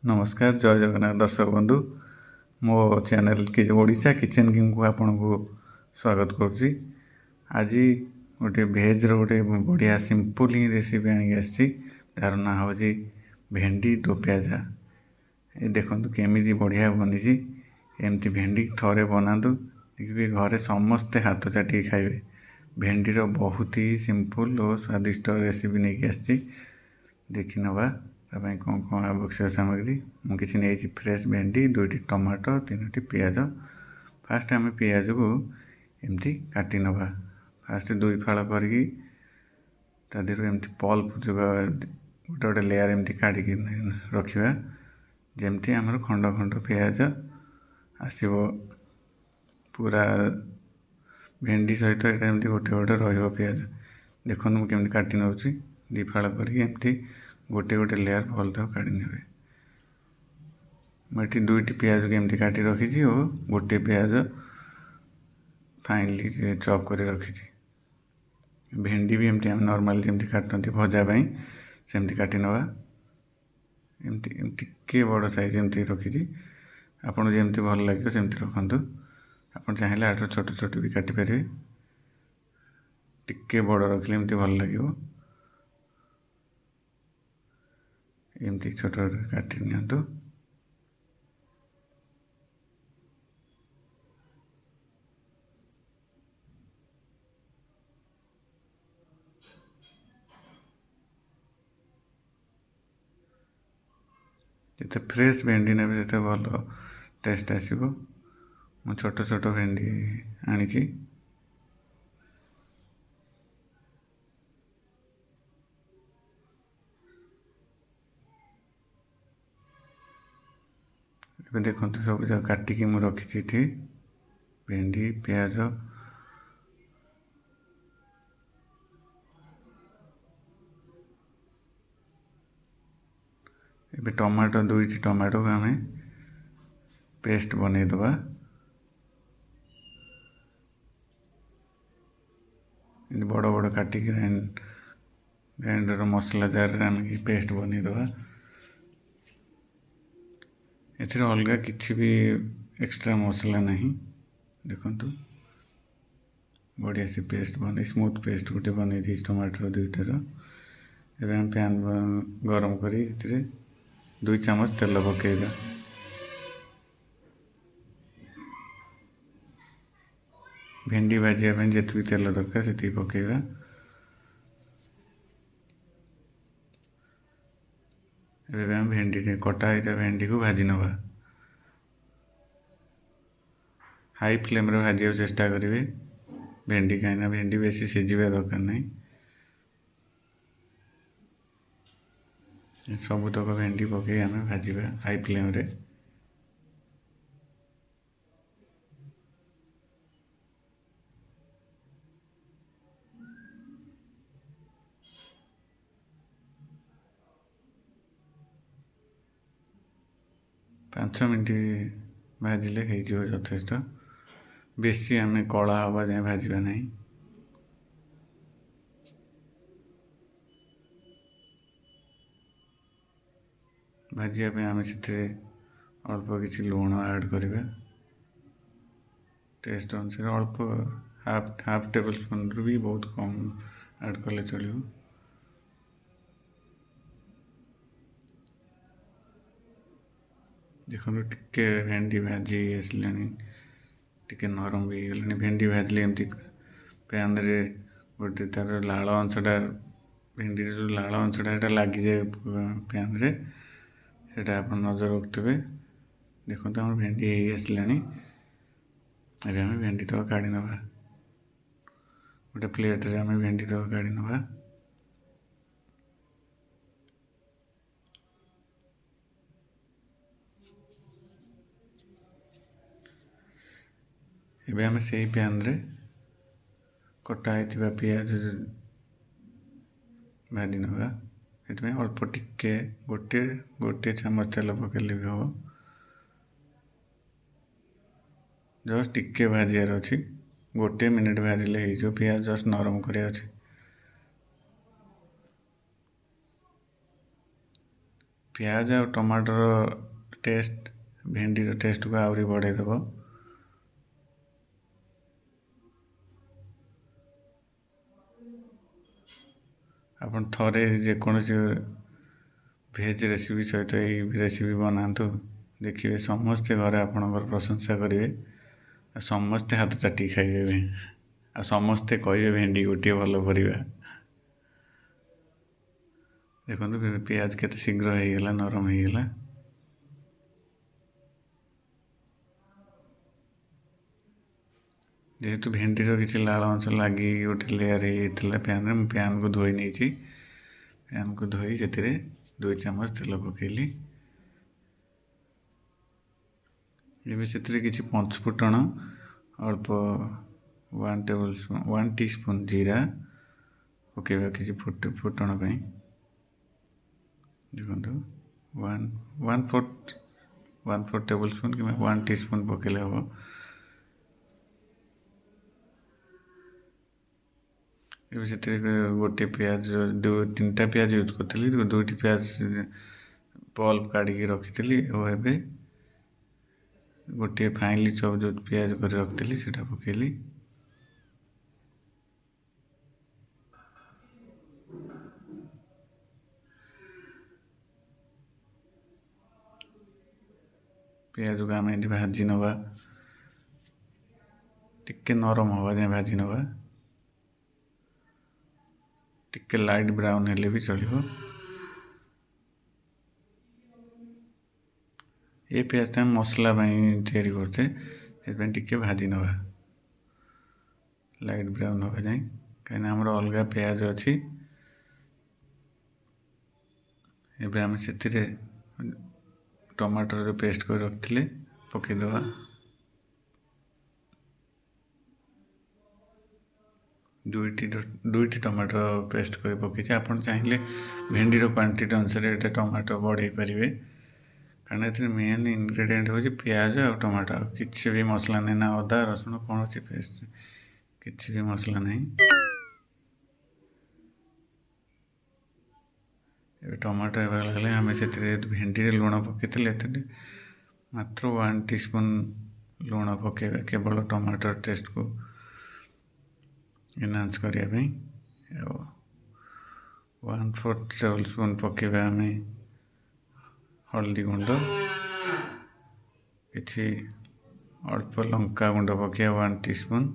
नमस्कार जय जगन्नाथ दर्शक बंधु मो चैनल कि ओडिशा किचन किंग को आपन को स्वागत करुच्ची। आज गोटे भेज रोटे बढ़िया सिंपल ही रेसिपी आनिक आसी तार ना हूँ भेंडी दो प्याजा। ये देखो केमी बढ़िया बनी एमती भेंडी थरे बनातु देखिए घरे समस्ते हाथ चाटिक खाइबे। भेंडीर बहुत ही सिंपल और स्वादिष्ट रेसिपी नहीं आसी देखी नवा तापाई कौन कौन आवश्यक सामग्री मु किसी नहीं फ्रेश भेंडी 2टी टमाटो 3टी पियाज। फास्ट आम पियाज को एमती काटी नवा फास्ट 2 फाड़ करके तादेह एमती पल्प जो गोटे गोटे लेयर एमती काढ़ी रखा जमती आमर खंड खंड पियाज आसो पूरा भेंडी सहित ये एमती गोटे गोटे रियाज देखो मुझे काटी नौ 2 फाड़ करके गोटे गोटे लेयर भल तक काढ़ी ने मुझे 2टी पियाज को एमती काटी रखी और गोटे पियाज फाइनली चॉप कर रखी। भेंडी भी एमती नॉर्मल जमी काटती भजापाई सेमती काटी नवा एमती टे बड़ साइज एमती रखी आपन जमती भल लगे सेमती रखु। आप चाहिए आठ छोट छोट भी काटी पारे टे बड़ रखिले एमती भल लगे एमती छोट काटी नियंतु। जिते फ्रेश भेंडी ने भी भल टेस्ट आसो मु छोट छोट भेंडी आनी देखो सब जगह काटिकी मु रखी भेंडी पियाज ए टमाटो 2टी टमाटो को आम पेस्ट बनईदबा बड़ बड़ काटिक ग्राइंडर मसला जार आम पेस्ट बनईदबा एथि अलग किसी भी एक्स्ट्रा मसला नहीं देखु बढ़िया से पेस्ट बन स्मूथ पेस्ट गोटे बनई दी टमाटर 2टार। एवं पैन गरम करी 2 चामच तेल पकेगा भेंडी भाजा जी तेल दरकार से पकेगा एवं आम भेंडी कटा होता भेंडी को भाजी नवा हाई फ्लेम रे भाजा चेष्टा करेंगे भेंडी कहीं भेंडी बेसी सीझा दरकार नहीं सबुतक भेंडी पकई आम भाजा हाई फ्लेम रे। पाँच मिनट भाजिले यथेष्ट बेसी आम कला हवा जाए भाजवा नहीं भाजापी आम से अल्प किसी लुण ऐड करवा टेस्ट अनुसार अल्प हाफ टेबल स्पून रु भी बहुत कम ऐड कले चलो। देखो टिके भेंडी भाजी आसला टिके नरम भी गला भेंडी भाजले एमती पैन रे गोटे तार लाल अंशटा भेंडी जो लाल अंशटा लगी जाए पैन रे सेटा आप नजर रखुवे देखो आम भेंडी आसला अभी आम भेंडी तक काढ़ी नवा गोटे प्लेट रे आम भेंडी तक काढ़ी नवा एबे आम से पैन रे कटा होता पियाज भाजी नवा से अल्प टिके गोटे गोटे चामच तेल पकेले भी हम जस्ट टिके भाजार अच्छी गोटे मिनिट भाजिले हो पियाज जस्ट नरम कर ପିଆଜ ଆଉ ଟମାଟୋର ଟେଷ୍ଟ ଭେଣ୍ଡିର ଟେଷ୍ଟକୁ ଆହୁରି ବଢ଼େଇ ଦେବ। ଆପଣ ଥରେ ଯେକୌଣସି ଭେଜ୍ ରେସିପି ସହିତ ଏଇ ରେସିପି ବନାନ୍ତୁ, ଦେଖିବେ ସମସ୍ତେ ଘରେ ଆପଣଙ୍କର ପ୍ରଶଂସା କରିବେ ଆଉ ସମସ୍ତେ ହାତ ଚାଟିକି ଖାଇବେ ଆଉ ସମସ୍ତେ କହିବେ ଭେଣ୍ଡି ଗୋଟିଏ ଭଲ ପରିବା। ଦେଖନ୍ତୁ ପିଆଜ କେତେ ଶୀଘ୍ର ହେଇଗଲା, ନରମ ହେଇଗଲା। ଯେହେତୁ ଭେଣ୍ଡିର କିଛି ଲାଳ ଅଂଶ ଲାଗିକି ଗୋଟେ ଲେୟାର ହେଇଯାଇଥିଲା ପ୍ୟାନ୍ରେ, ମୁଁ ପ୍ୟାନ୍କୁ ଧୋଇ ନେଇଛି। ପ୍ୟାନ୍କୁ ଧୋଇ ସେଥିରେ 2 ଚାମଚ ତେଲ ପକାଇଲି। ଏବେ ସେଥିରେ କିଛି ପଞ୍ଚଫୁଟଣ, ଅଳ୍ପ 1 ଟିସ୍ପୁନ୍ ଜିରା ପକାଇବା କିଛି ଫୁଟଣ ପାଇଁ। ଦେଖନ୍ତୁ 1/4 ଟେବୁଲ୍ ସ୍ପୁନ୍ କିମ୍ବା 1 ଟିସ୍ପୁନ୍ ପକାଇଲେ ହେବ। ଏବେ ସେଥିରେ ଗୋଟିଏ ପିଆଜ, 3ଟା ପିଆଜ ୟୁଜ୍ କରିଥିଲି, 2ଟି ପିଆଜ ପଲ୍ପ କାଢ଼ିକି ରଖିଥିଲି ଓ ଏବେ ଗୋଟିଏ ଫାଇନଲି ଚପ୍ ଯେଉଁ ପିଆଜ କରି ରଖିଥିଲି ସେଇଟା ପକାଇଲି। ପିଆଜକୁ ଆମେ ଏଠି ଭାଜି ନେବା, ଟିକେ ନରମ ହେବା ଯାଏଁ ଭାଜି ନେବା। ଟିକେ ଲାଇଟ୍ ବ୍ରାଉନ୍ ହେଲେ ବି ଚଳିବ। ଏ ପିଆଜଟା ଆମେ ମସଲା ପାଇଁ ତିଆରି କରୁଛେ, ସେଥିପାଇଁ ଟିକେ ଭାଜି ନେବା ଲାଇଟ୍ ବ୍ରାଉନ୍ ହେବା ଯାଏଁ, କାହିଁକିନା ଆମର ଅଲଗା ପିଆଜ ଅଛି। ଏବେ ଆମେ ସେଥିରେ ଟମାଟୋର ପେଷ୍ଟ କରି ରଖିଥିଲେ ପକାଇଦେବା। ଦୁଇଟି ଟମାଟୋ ପେଷ୍ଟ କରି ପକାଇଛି। ଆପଣ ଚାହିଁଲେ ଭେଣ୍ଡିର କ୍ୱାଣ୍ଟିଟି ଅନୁସାରେ ଏଇଟା ଟମାଟୋ ବଢ଼େଇ ପାରିବେ, କାରଣ ଏଥିରେ ମେନ୍ ଇନଗ୍ରେଡ଼ିଏଣ୍ଟ ହେଉଛି ପିଆଜ ଆଉ ଟମାଟୋ। ଆଉ କିଛି ବି ମସଲା ନାହିଁ, ନା ଅଦା ରସୁଣ କୌଣସି ପେଷ୍ଟ, କିଛି ବି ମସଲା ନାହିଁ। ଏବେ ଟମାଟୋ ହେବା ଲାଗଲେ ଆମେ ସେଥିରେ ଭେଣ୍ଡିରେ ଲୁଣ ପକାଇଥିଲେ, ଏଥିରେ ମାତ୍ର 1 ଟିସ୍ପୁନ୍ ଲୁଣ ପକାଇବା, କେବଳ ଟମାଟୋ ଟେଷ୍ଟକୁ ଏନହାନ୍ସ କରିବା ପାଇଁ। ଆଉ 1/4 ଟେବୁଲ୍ ସ୍ପୁନ୍ ପକାଇବା ଆମେ ହଳଦୀ ଗୁଣ୍ଡ, କିଛି ଅଳ୍ପ ଲଙ୍କା ଗୁଣ୍ଡ ପକାଇବା 1 ଟିସ୍ପୁନ୍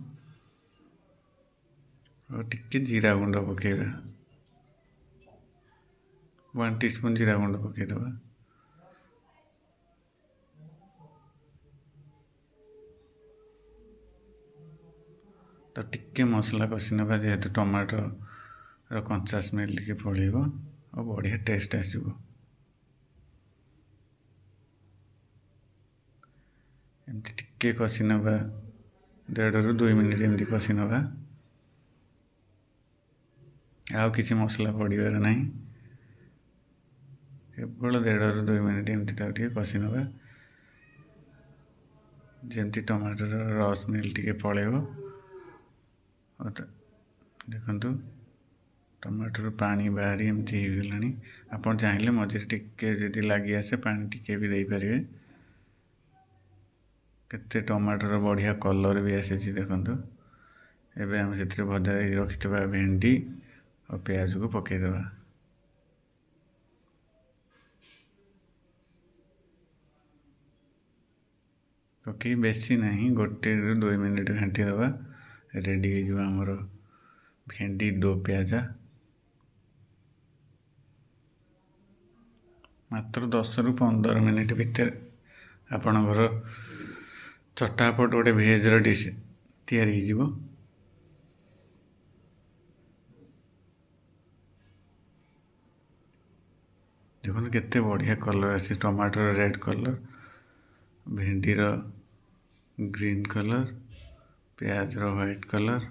ଆଉ ଟିକେ ଜିରା ଗୁଣ୍ଡ ପକାଇବା, 1 ଟିସ୍ପୁନ୍ ଜିରା ଗୁଣ୍ଡ ପକାଇଦେବା। ତ ଟିକେ ମସଲା କଷି ନେବା, ଯେହେତୁ ଟମାଟୋର କଞ୍ଚା ସ୍ମେଲ୍ ଟିକେ ପଳେଇବ ଆଉ ବଢ଼ିଆ ଟେଷ୍ଟ ଆସିବ। ଏମିତି ଟିକେ କଷି ନେବା, 1.5ରୁ 2 ମିନିଟ୍ ଏମିତି କଷି ନେବା। ଆଉ କିଛି ମସଲା ପଡ଼ିବାର ନାହିଁ, କେବଳ 1.5ରୁ 2 ମିନିଟ୍ ଏମିତି ତାକୁ ଟିକେ କଷି ନେବା, ଯେମିତି ଟମାଟୋର ର ସ୍ମେଲ୍ ଟିକେ ପଳେଇବ। ଦେଖନ୍ତୁ ଟମାଟୋର ପାଣି ବାହାରି ଏମିତି ହେଇଗଲାଣି। ଆପଣ ଚାହିଁଲେ ମଝିରେ ଟିକେ ଯଦି ଲାଗି ଆସେ ପାଣି ଟିକେ ବି ଦେଇପାରିବେ। କେତେ ଟମାଟୋର ବଢ଼ିଆ କଲର୍ ବି ଆସିଛି ଦେଖନ୍ତୁ। ଏବେ ଆମେ ସେଥିରେ ଭଜା ହେଇକି ରଖିଥିବା ଭେଣ୍ଡି ଆଉ ପିଆଜକୁ ପକାଇଦେବା। ପକାଇ ବେଶୀ ନାହିଁ, 1ରୁ 2 ମିନିଟ୍ ଘାଣ୍ଟି ଦେବା, ରେଡ଼ି ହେଇଯିବ ଆମର ଭେଣ୍ଡି ଡୋ ପିଆଜ। ମାତ୍ର 10ରୁ 15 ମିନିଟ୍ ଭିତରେ ଆପଣଙ୍କର ଚଟାପଟ ଗୋଟେ ଭେଜ୍ର ଡିସ୍ ତିଆରି ହେଇଯିବ। ଦେଖନ୍ତୁ କେତେ ବଢ଼ିଆ କଲର୍ ଆସିଛି, ଟମାଟୋର ରେଡ଼୍ କଲର୍, ଭେଣ୍ଡିର ଗ୍ରୀନ୍ କଲର୍, ପିଆଜର ହ୍ୱାଇଟ୍ କଲର୍,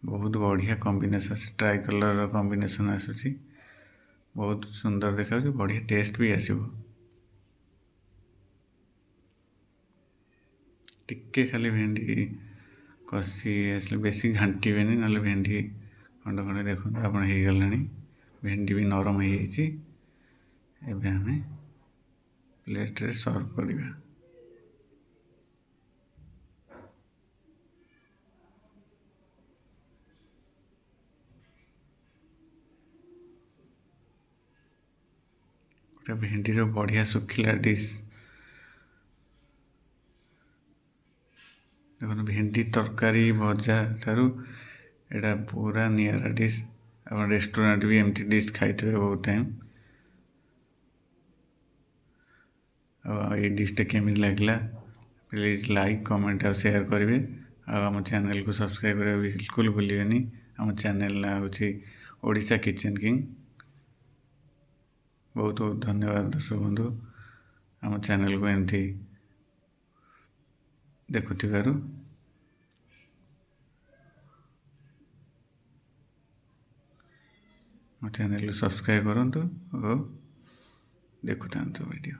ବହୁତ ବଢ଼ିଆ କମ୍ବିନେସନ୍ ଆସୁଛି, ଟ୍ରାଇ କଲର୍ର କମ୍ବିନେସନ୍ ଆସୁଛି, ବହୁତ ସୁନ୍ଦର ଦେଖାଯାଉଛି, ବଢ଼ିଆ ଟେଷ୍ଟ ବି ଆସିବ। ଟିକେ ଖାଲି ଭେଣ୍ଡି କଷି ଆସିଲେ, ବେଶୀ ଘାଣ୍ଟିବେନି, ନହେଲେ ଭେଣ୍ଡି ଖଣ୍ଡ ଖଣ୍ଡେ ଦେଖନ୍ତୁ ଆପଣ ହେଇଗଲାଣି, ଭେଣ୍ଡି ବି ନରମ ହେଇଯାଇଛି। ଏବେ ଆମେ ପ୍ଲେଟ୍ରେ ସର୍ଭ କରିବା। ଗୋଟେ ଭେଣ୍ଡିର ବଢ଼ିଆ ଶୁଖିଲା ଡିଶ୍। ଦେଖନ୍ତୁ ଭେଣ୍ଡି ତରକାରୀ ଭଜା ଠାରୁ ଏଇଟା ପୁରା ନିଆରା ଡିଶ୍। ଆପଣ ରେଷ୍ଟୁରାଣ୍ଟ ବି ଏମିତି ଡିଶ୍ ଖାଇଥିବେ ବହୁତ ଟାଇମ୍। ଆଉ ଏଇ ଡିଶ୍ଟା କେମିତି ଲାଗିଲା ପ୍ଲିଜ୍ ଲାଇକ୍ କମେଣ୍ଟ ଆଉ ସେୟାର କରିବେ। ଆଉ ଆମ ଚ୍ୟାନେଲକୁ ସବସ୍କ୍ରାଇବ୍ କରିବା ବିଲକୁଲ ଭୁଲିବେନି। ଆମ ଚ୍ୟାନେଲ ନାଁ ହେଉଛି ଓଡ଼ିଶା କିଚେନ୍ କିଙ୍ଗ। ବହୁତ ବହୁତ ଧନ୍ୟବାଦ ଦର୍ଶକ ବନ୍ଧୁ ଆମ ଚ୍ୟାନେଲକୁ ଏମିତି ଦେଖୁଥିବାରୁ। ମୋ ଚ୍ୟାନେଲକୁ ସବସ୍କ୍ରାଇବ୍ କରନ୍ତୁ ଓ ଦେଖୁଥାନ୍ତୁ ଭିଡ଼ିଓ।